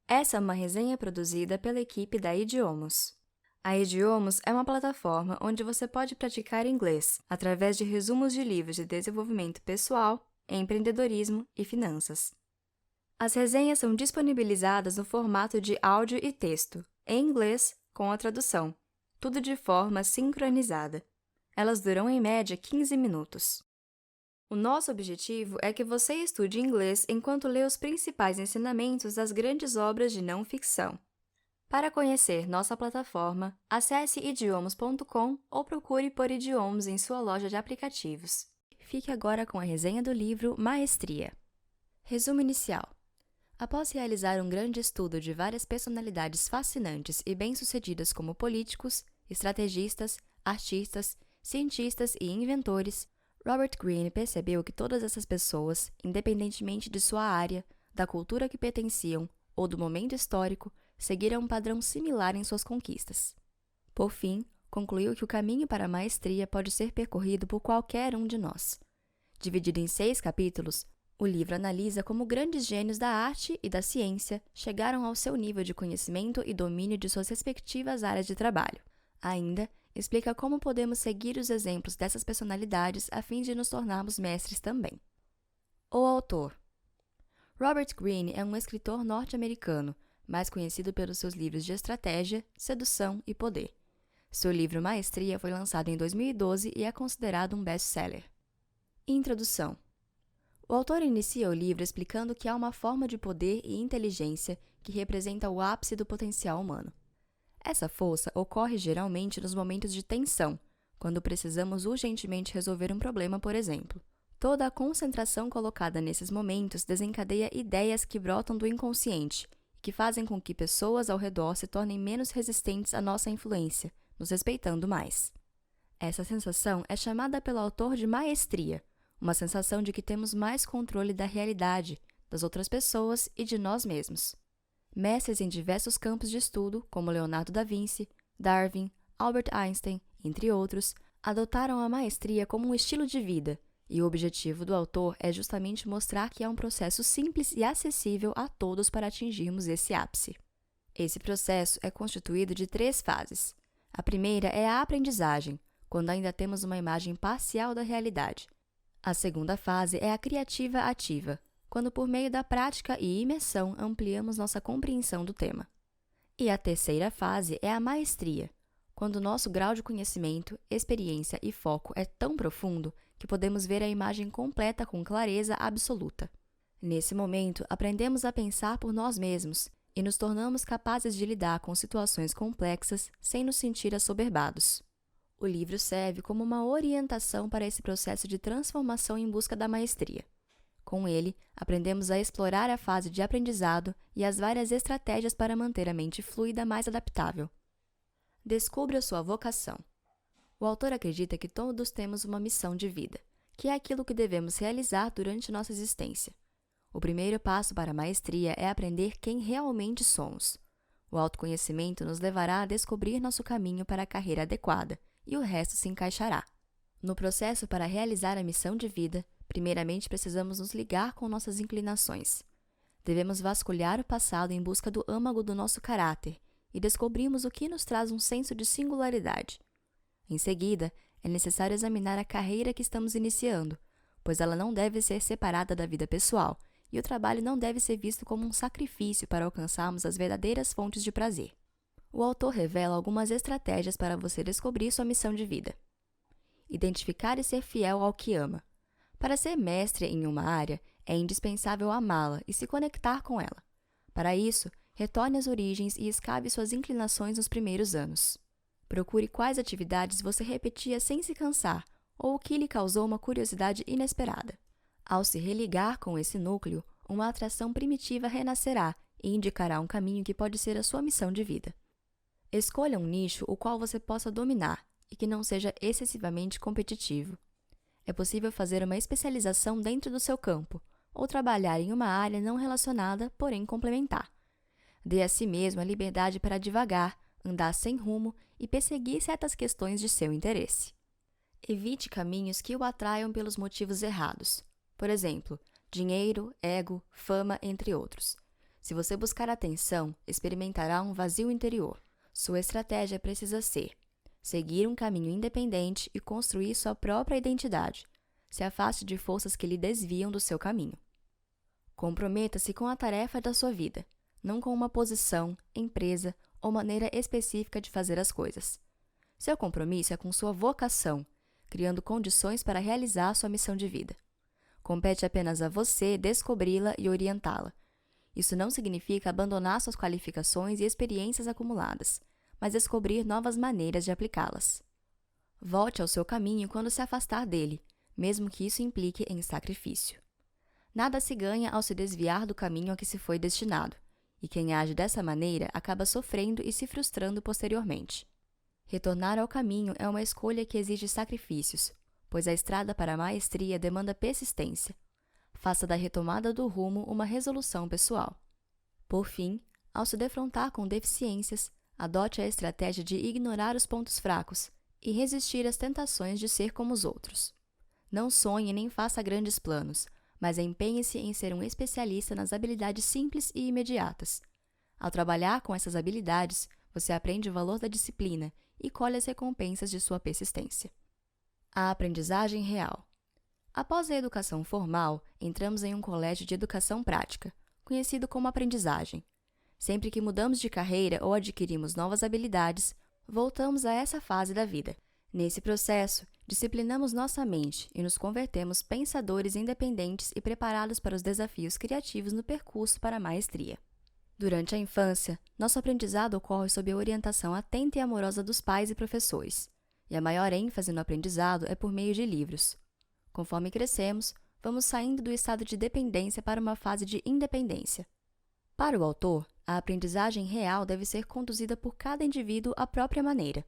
Essa é uma resenha produzida pela equipe da Idiomos. A Idiomos é uma plataforma onde você pode praticar inglês através de resumos de livros de desenvolvimento pessoal, empreendedorismo e finanças. As resenhas são disponibilizadas no formato de áudio e texto, em inglês, com a tradução, tudo de forma sincronizada. Elas duram em média 15 minutos. O nosso objetivo é que você estude inglês enquanto lê os principais ensinamentos das grandes obras de não ficção. Para conhecer nossa plataforma, acesse idiomos.com ou procure por Idiomos em sua loja de aplicativos. Fique agora com a resenha do livro Maestria. Resumo inicial. Após realizar um grande estudo de várias personalidades fascinantes e bem-sucedidas como políticos, estrategistas, artistas, cientistas e inventores, Robert Greene percebeu que todas essas pessoas, independentemente de sua área, da cultura que pertenciam ou do momento histórico, seguiram um padrão similar em suas conquistas. Por fim, concluiu que o caminho para a maestria pode ser percorrido por qualquer um de nós. Dividido em 6 capítulos, o livro analisa como grandes gênios da arte e da ciência chegaram ao seu nível de conhecimento e domínio de suas respectivas áreas de trabalho. Ainda, explica como podemos seguir os exemplos dessas personalidades a fim de nos tornarmos mestres também. O autor. Robert Greene é um escritor norte-americano, mais conhecido pelos seus livros de estratégia, sedução e poder. Seu livro Maestria foi lançado em 2012 e é considerado um best-seller. Introdução. O autor inicia o livro explicando que há uma forma de poder e inteligência que representa o ápice do potencial humano. Essa força ocorre geralmente nos momentos de tensão, quando precisamos urgentemente resolver um problema, por exemplo. Toda a concentração colocada nesses momentos desencadeia ideias que brotam do inconsciente e que fazem com que pessoas ao redor se tornem menos resistentes à nossa influência, nos respeitando mais. Essa sensação é chamada pelo autor de maestria, uma sensação de que temos mais controle da realidade, das outras pessoas e de nós mesmos. Mestres em diversos campos de estudo, como Leonardo da Vinci, Darwin, Albert Einstein, entre outros, adotaram a maestria como um estilo de vida, e o objetivo do autor é justamente mostrar que é um processo simples e acessível a todos para atingirmos esse ápice. Esse processo é constituído de 3 fases. A primeira é a aprendizagem, quando ainda temos uma imagem parcial da realidade. A segunda fase é a criativa ativa, quando por meio da prática e imersão ampliamos nossa compreensão do tema. E a terceira fase é a maestria, quando nosso grau de conhecimento, experiência e foco é tão profundo que podemos ver a imagem completa com clareza absoluta. Nesse momento, aprendemos a pensar por nós mesmos e nos tornamos capazes de lidar com situações complexas sem nos sentir assoberbados. O livro serve como uma orientação para esse processo de transformação em busca da maestria. Com ele, aprendemos a explorar a fase de aprendizado e as várias estratégias para manter a mente fluida mais adaptável. Descubra sua vocação. O autor acredita que todos temos uma missão de vida, que é aquilo que devemos realizar durante nossa existência. O primeiro passo para a maestria é aprender quem realmente somos. O autoconhecimento nos levará a descobrir nosso caminho para a carreira adequada, e o resto se encaixará. No processo para realizar a missão de vida, primeiramente precisamos nos ligar com nossas inclinações. Devemos vasculhar o passado em busca do âmago do nosso caráter e descobrimos o que nos traz um senso de singularidade. Em seguida, é necessário examinar a carreira que estamos iniciando, pois ela não deve ser separada da vida pessoal e o trabalho não deve ser visto como um sacrifício para alcançarmos as verdadeiras fontes de prazer. O autor revela algumas estratégias para você descobrir sua missão de vida. Identificar e ser fiel ao que ama. Para ser mestre em uma área, é indispensável amá-la e se conectar com ela. Para isso, retorne às origens e escave suas inclinações nos primeiros anos. Procure quais atividades você repetia sem se cansar ou o que lhe causou uma curiosidade inesperada. Ao se religar com esse núcleo, uma atração primitiva renascerá e indicará um caminho que pode ser a sua missão de vida. Escolha um nicho o qual você possa dominar e que não seja excessivamente competitivo. É possível fazer uma especialização dentro do seu campo ou trabalhar em uma área não relacionada, porém complementar. Dê a si mesmo a liberdade para divagar, andar sem rumo e perseguir certas questões de seu interesse. Evite caminhos que o atraiam pelos motivos errados. Por exemplo, dinheiro, ego, fama, entre outros. Se você buscar atenção, experimentará um vazio interior. Sua estratégia precisa ser seguir um caminho independente e construir sua própria identidade. Se afaste de forças que lhe desviam do seu caminho. Comprometa-se com a tarefa da sua vida, não com uma posição, empresa ou maneira específica de fazer as coisas. Seu compromisso é com sua vocação, criando condições para realizar sua missão de vida. Compete apenas a você descobri-la e orientá-la. Isso não significa abandonar suas qualificações e experiências acumuladas, mas descobrir novas maneiras de aplicá-las. Volte ao seu caminho quando se afastar dele, mesmo que isso implique em sacrifício. Nada se ganha ao se desviar do caminho a que se foi destinado, e quem age dessa maneira acaba sofrendo e se frustrando posteriormente. Retornar ao caminho é uma escolha que exige sacrifícios, pois a estrada para a maestria demanda persistência. Faça da retomada do rumo uma resolução pessoal. Por fim, ao se defrontar com deficiências, adote a estratégia de ignorar os pontos fracos e resistir às tentações de ser como os outros. Não sonhe nem faça grandes planos, mas empenhe-se em ser um especialista nas habilidades simples e imediatas. Ao trabalhar com essas habilidades, você aprende o valor da disciplina e colhe as recompensas de sua persistência. A aprendizagem real. Após a educação formal, entramos em um colégio de educação prática, conhecido como aprendizagem. Sempre que mudamos de carreira ou adquirimos novas habilidades, voltamos a essa fase da vida. Nesse processo, disciplinamos nossa mente e nos convertemos pensadores independentes e preparados para os desafios criativos no percurso para a maestria. Durante a infância, nosso aprendizado ocorre sob a orientação atenta e amorosa dos pais e professores, e a maior ênfase no aprendizado é por meio de livros. Conforme crescemos, vamos saindo do estado de dependência para uma fase de independência. Para o autor, a aprendizagem real deve ser conduzida por cada indivíduo à própria maneira.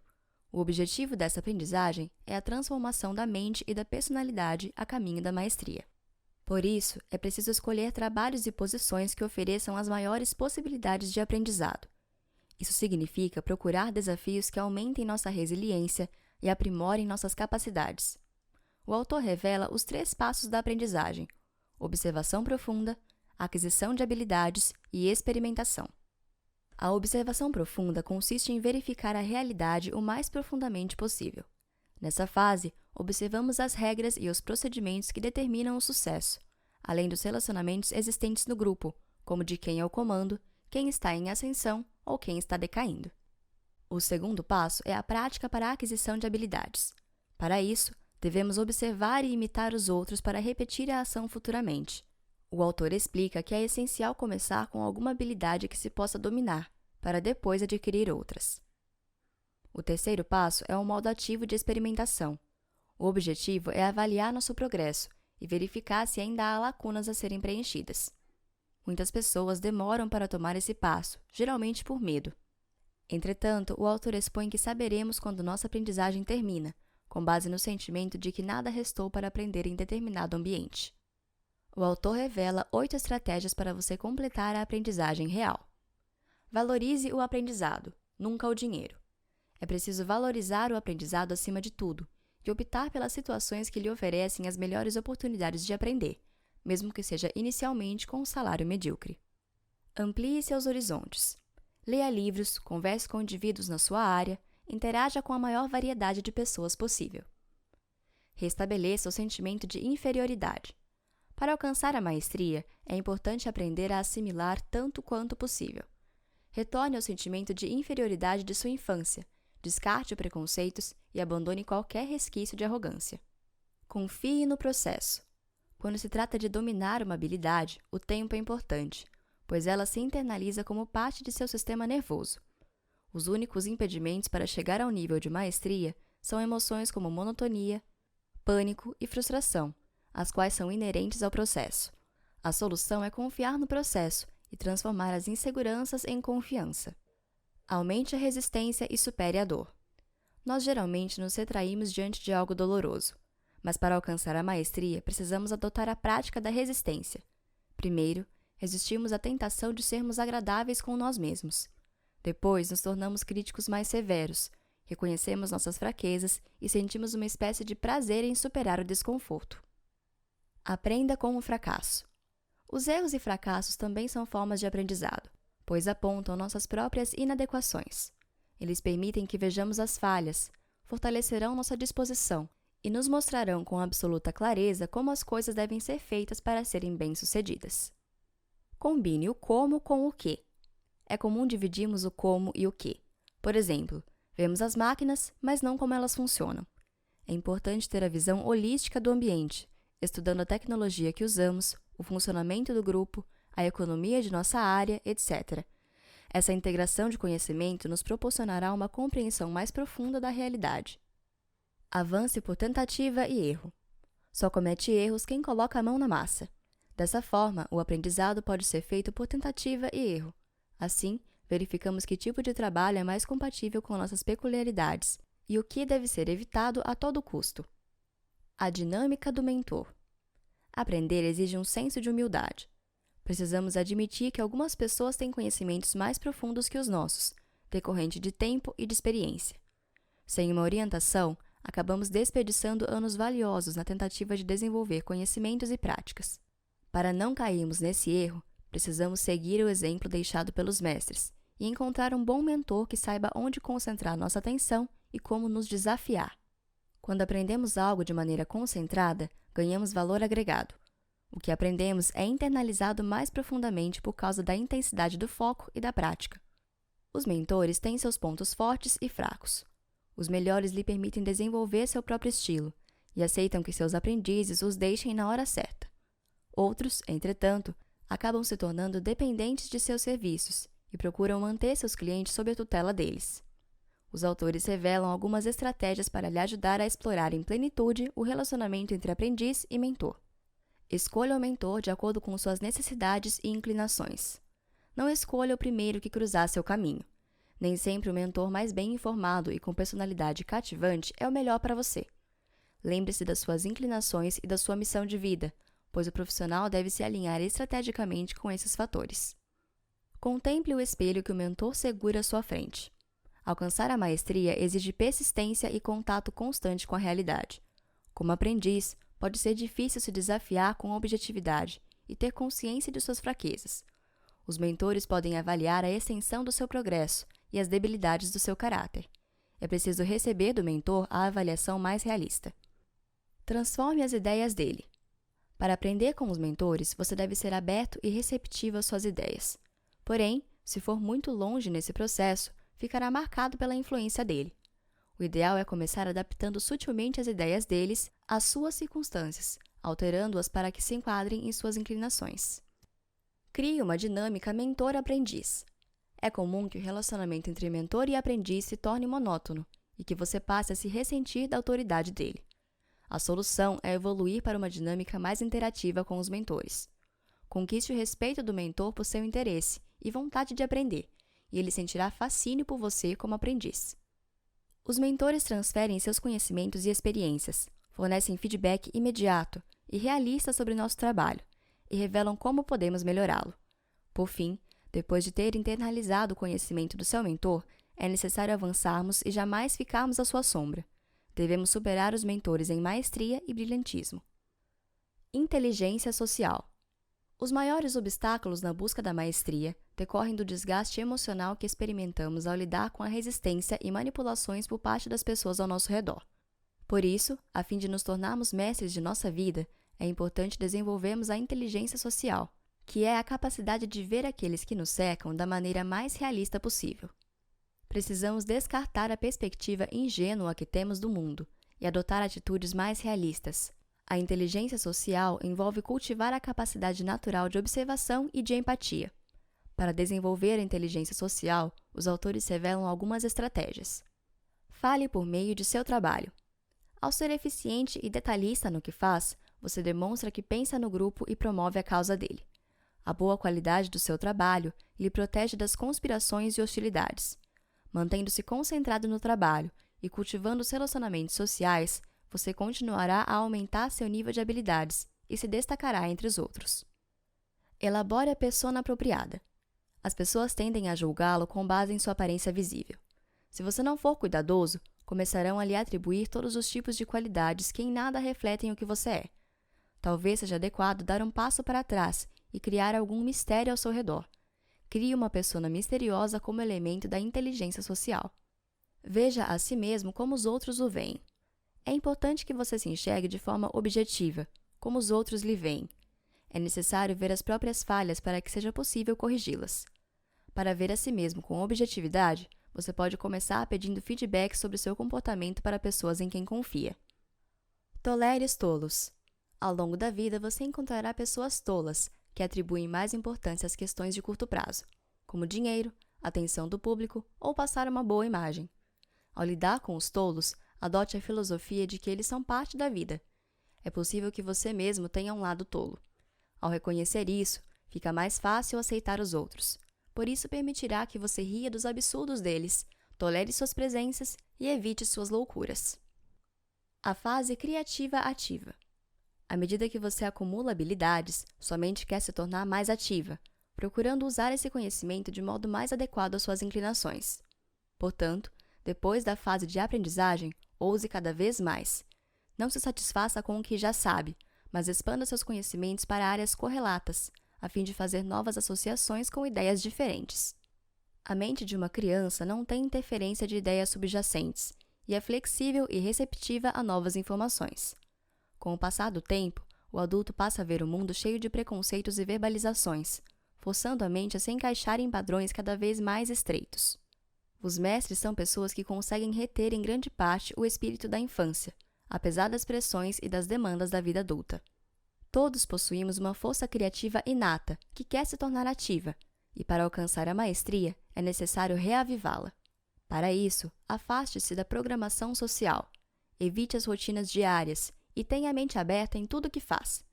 O objetivo dessa aprendizagem é a transformação da mente e da personalidade a caminho da maestria. Por isso, é preciso escolher trabalhos e posições que ofereçam as maiores possibilidades de aprendizado. Isso significa procurar desafios que aumentem nossa resiliência e aprimorem nossas capacidades. O autor revela os 3 passos da aprendizagem: observação profunda, aquisição de habilidades e experimentação. A observação profunda consiste em verificar a realidade o mais profundamente possível. Nessa fase, observamos as regras e os procedimentos que determinam o sucesso, além dos relacionamentos existentes no grupo, como de quem é o comando, quem está em ascensão ou quem está decaindo. O segundo passo é a prática para a aquisição de habilidades. Para isso, devemos observar e imitar os outros para repetir a ação futuramente. O autor explica que é essencial começar com alguma habilidade que se possa dominar, para depois adquirir outras. O terceiro passo é o modo ativo de experimentação. O objetivo é avaliar nosso progresso e verificar se ainda há lacunas a serem preenchidas. Muitas pessoas demoram para tomar esse passo, geralmente por medo. Entretanto, o autor expõe que saberemos quando nossa aprendizagem termina, com base no sentimento de que nada restou para aprender em determinado ambiente. O autor revela 8 estratégias para você completar a aprendizagem real. Valorize o aprendizado, nunca o dinheiro. É preciso valorizar o aprendizado acima de tudo e optar pelas situações que lhe oferecem as melhores oportunidades de aprender, mesmo que seja inicialmente com um salário medíocre. Amplie seus horizontes. Leia livros, converse com indivíduos na sua área, interaja com a maior variedade de pessoas possível. Restabeleça o sentimento de inferioridade. Para alcançar a maestria, é importante aprender a assimilar tanto quanto possível. Retorne ao sentimento de inferioridade de sua infância, descarte preconceitos e abandone qualquer resquício de arrogância. Confie no processo. Quando se trata de dominar uma habilidade, o tempo é importante, pois ela se internaliza como parte de seu sistema nervoso. Os únicos impedimentos para chegar ao nível de maestria são emoções como monotonia, pânico e frustração, as quais são inerentes ao processo. A solução é confiar no processo e transformar as inseguranças em confiança. Aumente a resistência e supere a dor. Nós geralmente nos retraímos diante de algo doloroso, mas para alcançar a maestria precisamos adotar a prática da resistência. Primeiro, resistimos à tentação de sermos agradáveis com nós mesmos. Depois, nos tornamos críticos mais severos, reconhecemos nossas fraquezas e sentimos uma espécie de prazer em superar o desconforto. Aprenda com o fracasso. Os erros e fracassos também são formas de aprendizado, pois apontam nossas próprias inadequações. Eles permitem que vejamos as falhas, fortalecerão nossa disposição e nos mostrarão com absoluta clareza como as coisas devem ser feitas para serem bem-sucedidas. Combine o como com o que. É comum dividirmos o como e o que. Por exemplo, vemos as máquinas, mas não como elas funcionam. É importante ter a visão holística do ambiente, estudando a tecnologia que usamos, o funcionamento do grupo, a economia de nossa área, etc. Essa integração de conhecimento nos proporcionará uma compreensão mais profunda da realidade. Avance por tentativa e erro. Só comete erros quem coloca a mão na massa. Dessa forma, o aprendizado pode ser feito por tentativa e erro. Assim, verificamos que tipo de trabalho é mais compatível com nossas peculiaridades e o que deve ser evitado a todo custo. A dinâmica do mentor. Aprender exige um senso de humildade. Precisamos admitir que algumas pessoas têm conhecimentos mais profundos que os nossos, decorrente de tempo e de experiência. Sem uma orientação, acabamos desperdiçando anos valiosos na tentativa de desenvolver conhecimentos e práticas. Para não cairmos nesse erro, precisamos seguir o exemplo deixado pelos mestres e encontrar um bom mentor que saiba onde concentrar nossa atenção e como nos desafiar. Quando aprendemos algo de maneira concentrada, ganhamos valor agregado. O que aprendemos é internalizado mais profundamente por causa da intensidade do foco e da prática. Os mentores têm seus pontos fortes e fracos. Os melhores lhe permitem desenvolver seu próprio estilo e aceitam que seus aprendizes os deixem na hora certa. Outros, entretanto, acabam se tornando dependentes de seus serviços e procuram manter seus clientes sob a tutela deles. Os autores revelam algumas estratégias para lhe ajudar a explorar em plenitude o relacionamento entre aprendiz e mentor. Escolha o mentor de acordo com suas necessidades e inclinações. Não escolha o primeiro que cruzar seu caminho. Nem sempre o mentor mais bem informado e com personalidade cativante é o melhor para você. Lembre-se das suas inclinações e da sua missão de vida, pois o profissional deve se alinhar estrategicamente com esses fatores. Contemple o espelho que o mentor segura à sua frente. Alcançar a maestria exige persistência e contato constante com a realidade. Como aprendiz, pode ser difícil se desafiar com objetividade e ter consciência de suas fraquezas. Os mentores podem avaliar a extensão do seu progresso e as debilidades do seu caráter. É preciso receber do mentor a avaliação mais realista. Transforme as ideias dele. Para aprender com os mentores, você deve ser aberto e receptivo às suas ideias. Porém, se for muito longe nesse processo, ficará marcado pela influência dele. O ideal é começar adaptando sutilmente as ideias deles às suas circunstâncias, alterando-as para que se enquadrem em suas inclinações. Crie uma dinâmica mentor-aprendiz. É comum que o relacionamento entre mentor e aprendiz se torne monótono e que você passe a se ressentir da autoridade dele. A solução é evoluir para uma dinâmica mais interativa com os mentores. Conquiste o respeito do mentor por seu interesse e vontade de aprender, e ele sentirá fascínio por você como aprendiz. Os mentores transferem seus conhecimentos e experiências, fornecem feedback imediato e realista sobre nosso trabalho, e revelam como podemos melhorá-lo. Por fim, depois de ter internalizado o conhecimento do seu mentor, é necessário avançarmos e jamais ficarmos à sua sombra. Devemos superar os mentores em maestria e brilhantismo. Inteligência social. Os maiores obstáculos na busca da maestria decorrem do desgaste emocional que experimentamos ao lidar com a resistência e manipulações por parte das pessoas ao nosso redor. Por isso, a fim de nos tornarmos mestres de nossa vida, é importante desenvolvermos a inteligência social, que é a capacidade de ver aqueles que nos cercam da maneira mais realista possível. Precisamos descartar a perspectiva ingênua que temos do mundo e adotar atitudes mais realistas. A inteligência social envolve cultivar a capacidade natural de observação e de empatia. Para desenvolver a inteligência social, os autores revelam algumas estratégias. Fale por meio de seu trabalho. Ao ser eficiente e detalhista no que faz, você demonstra que pensa no grupo e promove a causa dele. A boa qualidade do seu trabalho lhe protege das conspirações e hostilidades. Mantendo-se concentrado no trabalho e cultivando os relacionamentos sociais, você continuará a aumentar seu nível de habilidades e se destacará entre os outros. Elabore a persona apropriada. As pessoas tendem a julgá-lo com base em sua aparência visível. Se você não for cuidadoso, começarão a lhe atribuir todos os tipos de qualidades que em nada refletem o que você é. Talvez seja adequado dar um passo para trás e criar algum mistério ao seu redor. Crie uma persona misteriosa como elemento da inteligência social. Veja a si mesmo como os outros o veem. É importante que você se enxergue de forma objetiva, como os outros lhe veem. É necessário ver as próprias falhas para que seja possível corrigi-las. Para ver a si mesmo com objetividade, você pode começar pedindo feedback sobre seu comportamento para pessoas em quem confia. Tolere os tolos. Ao longo da vida, você encontrará pessoas tolas, que atribuem mais importância às questões de curto prazo, como dinheiro, atenção do público ou passar uma boa imagem. Ao lidar com os tolos, adote a filosofia de que eles são parte da vida. É possível que você mesmo tenha um lado tolo. Ao reconhecer isso, fica mais fácil aceitar os outros. Por isso, permitirá que você ria dos absurdos deles, tolere suas presenças e evite suas loucuras. A fase criativa ativa. À medida que você acumula habilidades, sua mente quer se tornar mais ativa, procurando usar esse conhecimento de modo mais adequado às suas inclinações. Portanto, depois da fase de aprendizagem, ouse cada vez mais. Não se satisfaça com o que já sabe, mas expanda seus conhecimentos para áreas correlatas, a fim de fazer novas associações com ideias diferentes. A mente de uma criança não tem interferência de ideias subjacentes e é flexível e receptiva a novas informações. Com o passar do tempo, o adulto passa a ver o mundo cheio de preconceitos e verbalizações, forçando a mente a se encaixar em padrões cada vez mais estreitos. Os mestres são pessoas que conseguem reter em grande parte o espírito da infância, apesar das pressões e das demandas da vida adulta. Todos possuímos uma força criativa inata que quer se tornar ativa, e para alcançar a maestria é necessário reavivá-la. Para isso, afaste-se da programação social, evite as rotinas diárias e tenha a mente aberta em tudo o que faz.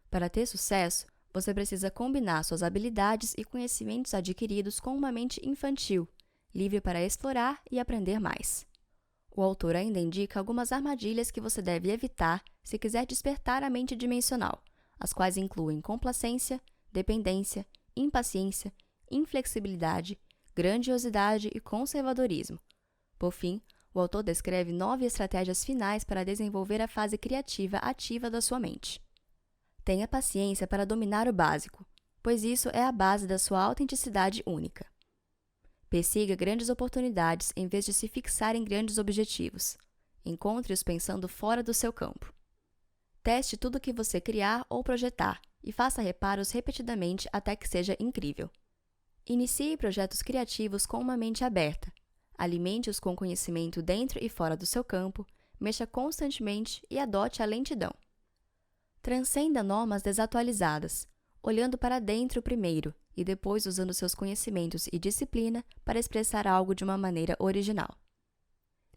Para ter sucesso, você precisa combinar suas habilidades e conhecimentos adquiridos com uma mente infantil, livre para explorar e aprender mais. O autor ainda indica algumas armadilhas que você deve evitar se quiser despertar a mente dimensional, as quais incluem complacência, dependência, impaciência, inflexibilidade, grandiosidade e conservadorismo. Por fim, o autor descreve 9 estratégias finais para desenvolver a fase criativa ativa da sua mente. Tenha paciência para dominar o básico, pois isso é a base da sua autenticidade única. Persiga grandes oportunidades em vez de se fixar em grandes objetivos. Encontre-os pensando fora do seu campo. Teste tudo o que você criar ou projetar e faça reparos repetidamente até que seja incrível. Inicie projetos criativos com uma mente aberta. Alimente-os com conhecimento dentro e fora do seu campo, mexa constantemente e adote a lentidão. Transcenda normas desatualizadas, olhando para dentro primeiro e depois usando seus conhecimentos e disciplina para expressar algo de uma maneira original.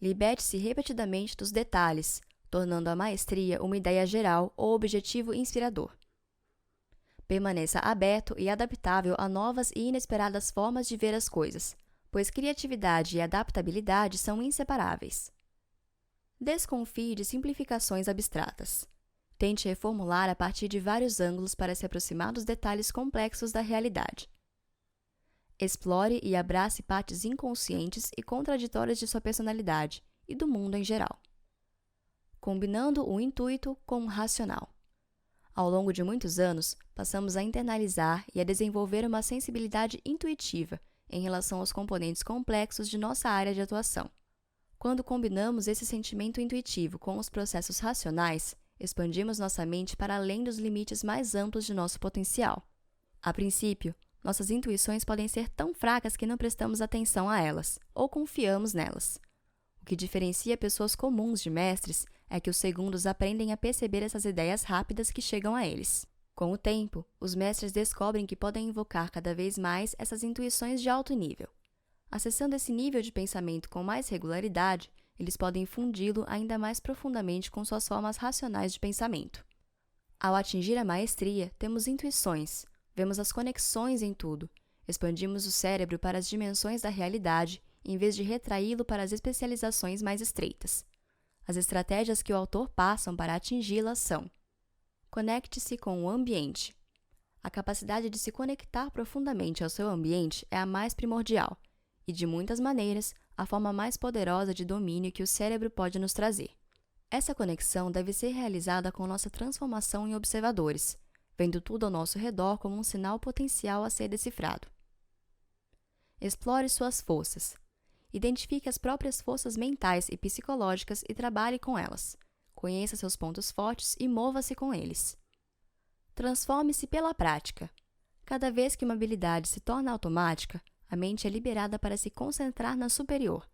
Liberte-se repetidamente dos detalhes, tornando a maestria uma ideia geral ou objetivo inspirador. Permaneça aberto e adaptável a novas e inesperadas formas de ver as coisas, pois criatividade e adaptabilidade são inseparáveis. Desconfie de simplificações abstratas. Tente reformular a partir de vários ângulos para se aproximar dos detalhes complexos da realidade. Explore e abrace partes inconscientes e contraditórias de sua personalidade e do mundo em geral. Combinando o intuito com o racional. Ao longo de muitos anos, passamos a internalizar e a desenvolver uma sensibilidade intuitiva em relação aos componentes complexos de nossa área de atuação. Quando combinamos esse sentimento intuitivo com os processos racionais, expandimos nossa mente para além dos limites mais amplos de nosso potencial. A princípio, nossas intuições podem ser tão fracas que não prestamos atenção a elas, ou confiamos nelas. O que diferencia pessoas comuns de mestres é que os segundos aprendem a perceber essas ideias rápidas que chegam a eles. Com o tempo, os mestres descobrem que podem invocar cada vez mais essas intuições de alto nível. Acessando esse nível de pensamento com mais regularidade, eles podem fundi-lo ainda mais profundamente com suas formas racionais de pensamento. Ao atingir a maestria, temos intuições, vemos as conexões em tudo, expandimos o cérebro para as dimensões da realidade, em vez de retraí-lo para as especializações mais estreitas. As estratégias que o autor passa para atingi-las são: conecte-se com o ambiente. A capacidade de se conectar profundamente ao seu ambiente é a mais primordial e, de muitas maneiras, a forma mais poderosa de domínio que o cérebro pode nos trazer. Essa conexão deve ser realizada com nossa transformação em observadores, vendo tudo ao nosso redor como um sinal potencial a ser decifrado. Explore suas forças. Identifique as próprias forças mentais e psicológicas e trabalhe com elas. Conheça seus pontos fortes e mova-se com eles. Transforme-se pela prática. Cada vez que uma habilidade se torna automática, a mente é liberada para se concentrar na superior.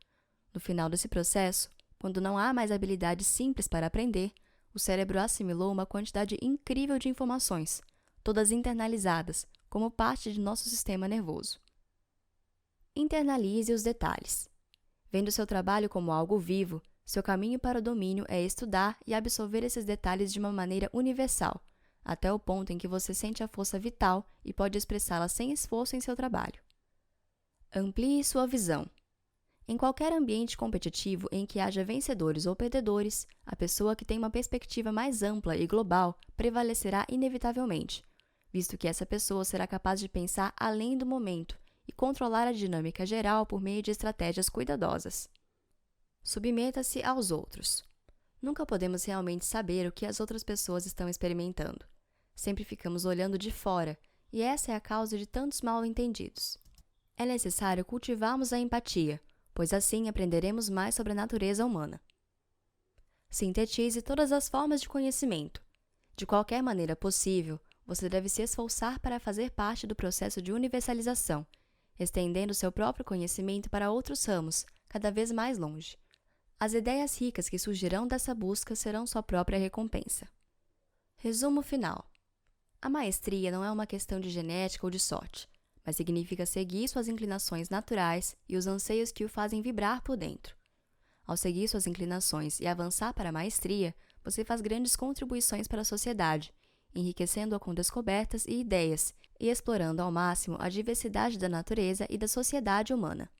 No final desse processo, quando não há mais habilidades simples para aprender, o cérebro assimilou uma quantidade incrível de informações, todas internalizadas, como parte de nosso sistema nervoso. Internalize os detalhes. Vendo seu trabalho como algo vivo, seu caminho para o domínio é estudar e absorver esses detalhes de uma maneira universal, até o ponto em que você sente a força vital e pode expressá-la sem esforço em seu trabalho. Amplie sua visão. Em qualquer ambiente competitivo em que haja vencedores ou perdedores, a pessoa que tem uma perspectiva mais ampla e global prevalecerá inevitavelmente, visto que essa pessoa será capaz de pensar além do momento e controlar a dinâmica geral por meio de estratégias cuidadosas. Submeta-se aos outros. Nunca podemos realmente saber o que as outras pessoas estão experimentando. Sempre ficamos olhando de fora, e essa é a causa de tantos mal-entendidos. É necessário cultivarmos a empatia, pois assim aprenderemos mais sobre a natureza humana. Sintetize todas as formas de conhecimento. De qualquer maneira possível, você deve se esforçar para fazer parte do processo de universalização, estendendo seu próprio conhecimento para outros ramos, cada vez mais longe. As ideias ricas que surgirão dessa busca serão sua própria recompensa. Resumo final. A maestria não é uma questão de genética ou de sorte, mas significa seguir suas inclinações naturais e os anseios que o fazem vibrar por dentro. Ao seguir suas inclinações e avançar para a maestria, você faz grandes contribuições para a sociedade, enriquecendo-a com descobertas e ideias e explorando ao máximo a diversidade da natureza e da sociedade humana.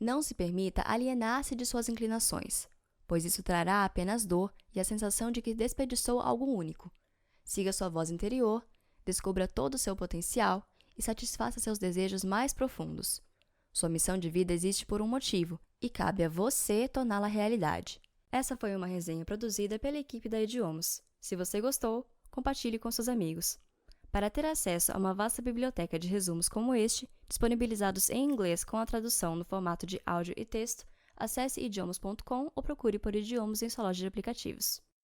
Não se permita alienar-se de suas inclinações, pois isso trará apenas dor e a sensação de que desperdiçou algo único. Siga sua voz interior, descubra todo o seu potencial e satisfaça seus desejos mais profundos. Sua missão de vida existe por um motivo, e cabe a você torná-la realidade. Essa foi uma resenha produzida pela equipe da Idiomas. Se você gostou, compartilhe com seus amigos. Para ter acesso a uma vasta biblioteca de resumos como este, disponibilizados em inglês com a tradução no formato de áudio e texto, acesse idiomas.com ou procure por Idiomas em sua loja de aplicativos.